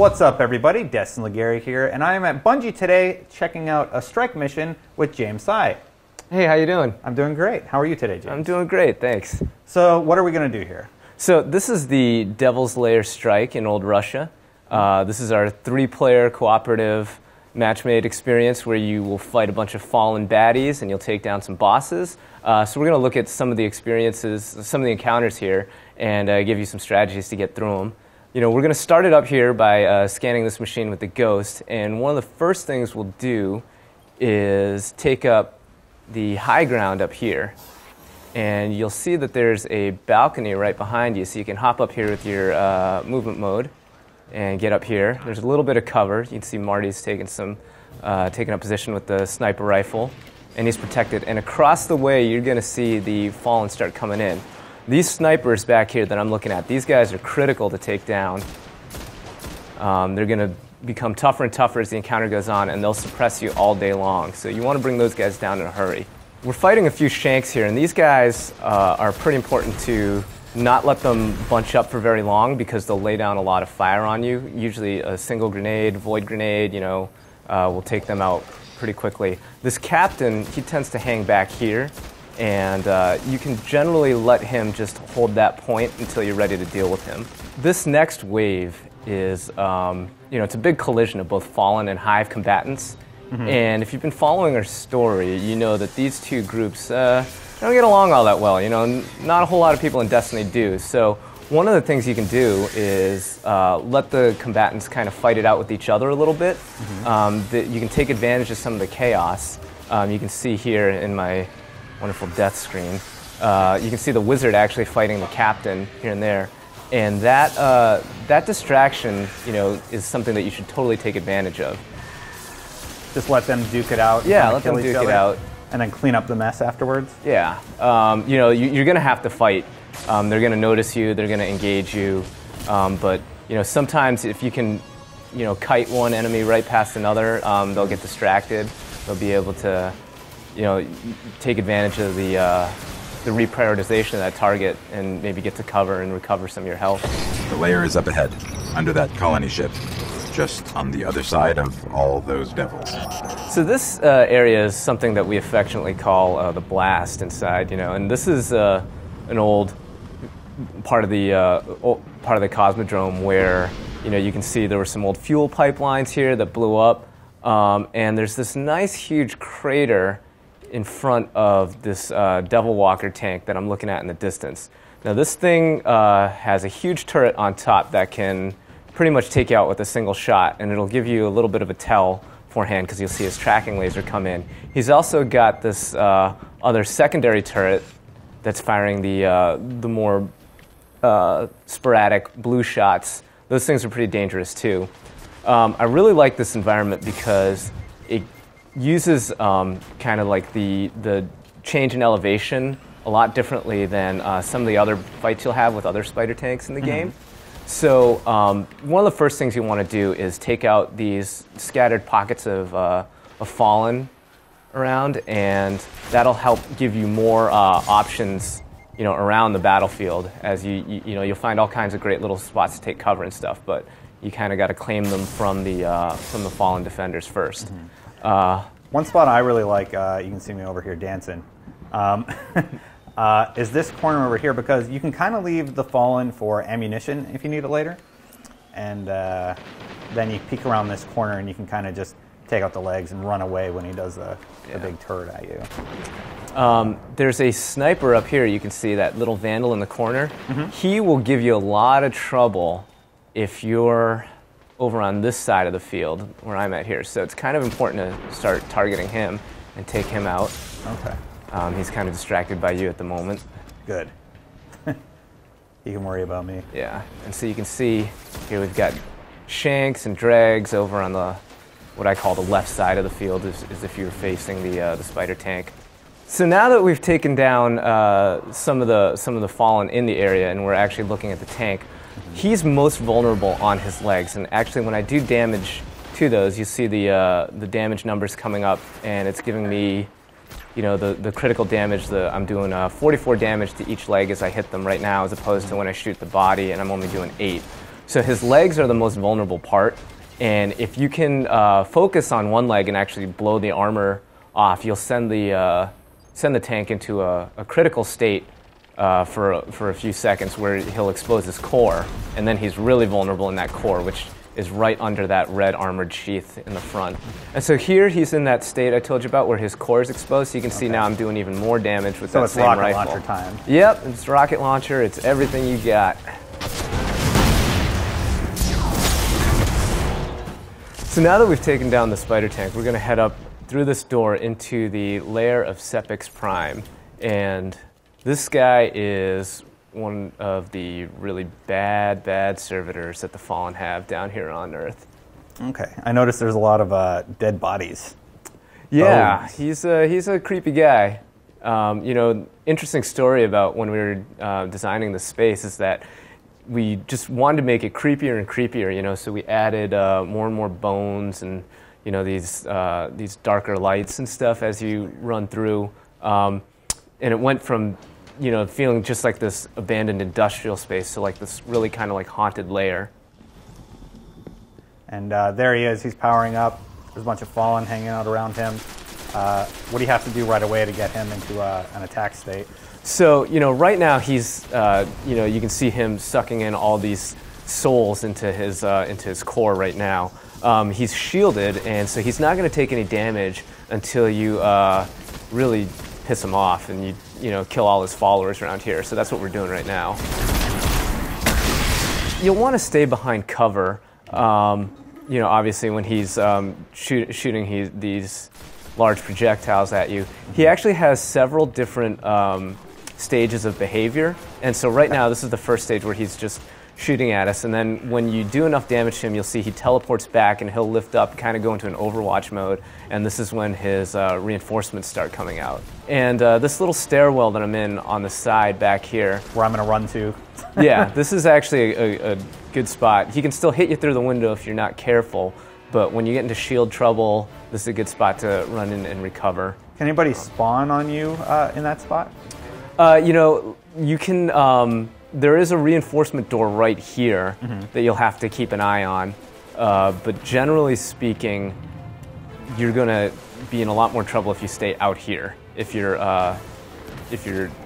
What's up, everybody? Destin Legary here, and I am at Bungie today checking out a strike mission with James Tsai. Hey, how you doing? I'm doing great. How are you today, James? I'm doing great, thanks. So, what are we going to do here? So, this is the Devil's Lair strike in Old Russia. This is our 3-player cooperative match-made experience where you will fight a bunch of fallen baddies and you'll take down some bosses. So we're going to look at some of the experiences, some of the encounters here, and give you some strategies to get through them. You know, we're going to start it up here by scanning this machine with the ghost, and one of the first things we'll do is take up the high ground up here. And you'll see that there's a balcony right behind you, so you can hop up here with your movement mode and get up here. There's a little bit of cover. You can see Marty's taking up position with the sniper rifle, and he's protected. And across the way, you're going to see the Fallen start coming in. These snipers back here that I'm looking at, these guys are critical to take down. They're going to become tougher and tougher as the encounter goes on, and they'll suppress you all day long. So you want to bring those guys down in a hurry. We're fighting a few shanks here, and these guys are pretty important to not let them bunch up for very long because they'll lay down a lot of fire on you. Usually a single grenade, void grenade, will take them out pretty quickly. This captain, he tends to hang back here, and you can generally let him just hold that point until you're ready to deal with him. This next wave is, it's a big collision of both Fallen and Hive combatants. Mm-hmm. And if you've been following our story, you know that these two groups don't get along all that well. Not a whole lot of people in Destiny do. So one of the things you can do is let the combatants kind of fight it out with each other a little bit. Mm-hmm. You can take advantage of some of the chaos. You can see here in my wonderful death screen, you can see the wizard actually fighting the captain here and there. And that distraction, is something that you should totally take advantage of. Just let them duke it out. Yeah, let them duke it out. And then clean up the mess afterwards? Yeah. You're going to have to fight. They're going to notice you. They're going to engage you. But sometimes if you can, kite one enemy right past another, they'll get distracted. They'll be able to, take advantage of the reprioritization of that target and maybe get to cover and recover some of your health. The lair is up ahead, under that colony ship, just on the other side of all those devils. So this area is something that we affectionately call the blast inside, and this is an old part of the Cosmodrome where, you can see there were some old fuel pipelines here that blew up, and there's this nice huge crater in front of this Devil Walker tank that I'm looking at in the distance. Now this thing has a huge turret on top that can pretty much take you out with a single shot, and it'll give you a little bit of a tell beforehand because you'll see his tracking laser come in. He's also got this other secondary turret that's firing the more sporadic blue shots. Those things are pretty dangerous too. I really like this environment because it uses kind of like the change in elevation a lot differently than some of the other fights you'll have with other spider tanks in the game. So one of the first things you want to do is take out these scattered pockets of Fallen around, and that'll help give you more options, around the battlefield. As you'll find all kinds of great little spots to take cover and stuff, but you kind of got to claim them from the Fallen defenders first. Mm-hmm. One spot I really like, you can see me over here dancing, is this corner over here, because you can kind of leave the Fallen for ammunition if you need it later. And then you peek around this corner and you can kind of just take out the legs and run away when he does the big turret at you. There's a sniper up here. You can see that little vandal in the corner. Mm-hmm. He will give you a lot of trouble if you're over on this side of the field where I'm at here. So it's kind of important to start targeting him and take him out. Okay. He's kind of distracted by you at the moment. Good. He can worry about me. Yeah, and so you can see here we've got shanks and drags over on what I call the left side of the field, as if you were facing the spider tank. So now that we've taken down some of the Fallen in the area and we're actually looking at the tank, he's most vulnerable on his legs. And actually, when I do damage to those, you see the damage numbers coming up, and it's giving me the critical damage. I'm doing 44 damage to each leg as I hit them right now, as opposed to when I shoot the body, and I'm only doing 8. So his legs are the most vulnerable part, and if you can focus on one leg and actually blow the armor off, you'll send the tank into a critical state for a few seconds where he'll expose his core, and then he's really vulnerable in that core, which is right under that red armored sheath in the front. And so here he's in that state I told you about where his core is exposed, so you can see now I'm doing even more damage with that same rifle. So it's rocket launcher time. Yep, it's rocket launcher, it's everything you got. So now that we've taken down the spider tank, we're going to head up through this door into the lair of Sepiks Prime. And this guy is one of the really bad servitors that the Fallen have down here on Earth. Okay, I noticed there's a lot of dead bodies. Yeah, he's a creepy guy. You know, interesting story about when we were designing the space is that we just wanted to make it creepier and creepier, you know, so we added more and more bones and, you know, these darker lights and stuff as you run through. And it went from, you know, feeling just like this abandoned industrial space to like this really kind of like haunted lair. And there he is, he's powering up. There's a bunch of Fallen hanging out around him. What do you have to do right away to get him into an attack state? So, you know, right now he's, you know, you can see him sucking in all these souls into his core right now. He's shielded, and so he's not going to take any damage until you really piss him off and you know, kill all his followers around here. So that's what we're doing right now. You'll want to stay behind cover. You know, obviously when he's shooting these large projectiles at you, he actually has several different stages of behavior. And so right now, this is the first stage where he's just shooting at us. And then when you do enough damage to him, you'll see he teleports back and he'll lift up, kind of go into an Overwatch mode. And this is when his reinforcements start coming out. And this little stairwell that I'm in on the side back here, where I'm going to run to. Yeah, this is actually a good spot. He can still hit you through the window if you're not careful. But when you get into shield trouble, this is a good spot to run in and recover. Can anybody spawn on you in that spot? You know, you can. There is a reinforcement door right here that you'll have to keep an eye on. But generally speaking, you're going to be in a lot more trouble if you stay out here. If you're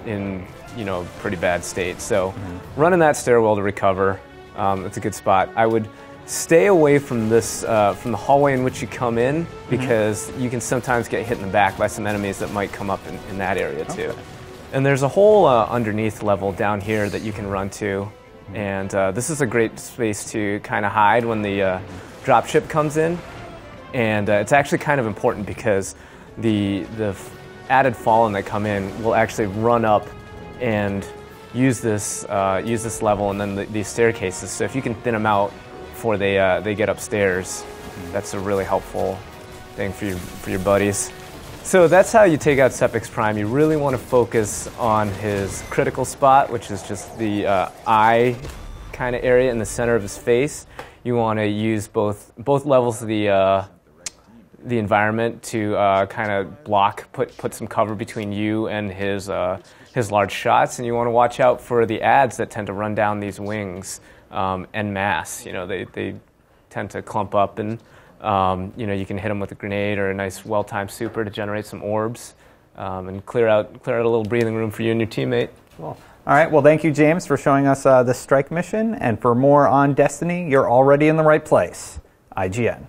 in, you know, pretty bad state. So run in that stairwell to recover. It's a good spot. I would stay away from this, from the hallway in which you come in, because you can sometimes get hit in the back by some enemies that might come up in that area too. And there's a whole underneath level down here that you can run to. And this is a great space to kind of hide when the dropship comes in. And it's actually kind of important because the added Fallen that come in will actually run up and use this level and then these staircases. So if you can thin them out before they get upstairs, that's a really helpful thing for your buddies. So that's how you take out Sepiks Prime. You really want to focus on his critical spot, which is just the eye kind of area in the center of his face. You want to use both levels of the environment to kind of block, put some cover between you and his large shots, and you want to watch out for the ads that tend to run down these wings en masse. You know, they tend to clump up, and you know, you can hit them with a grenade or a nice well-timed super to generate some orbs and clear out a little breathing room for you and your teammate. Cool. All right. Well, thank you, James, for showing us this strike mission. And for more on Destiny, you're already in the right place. IGN.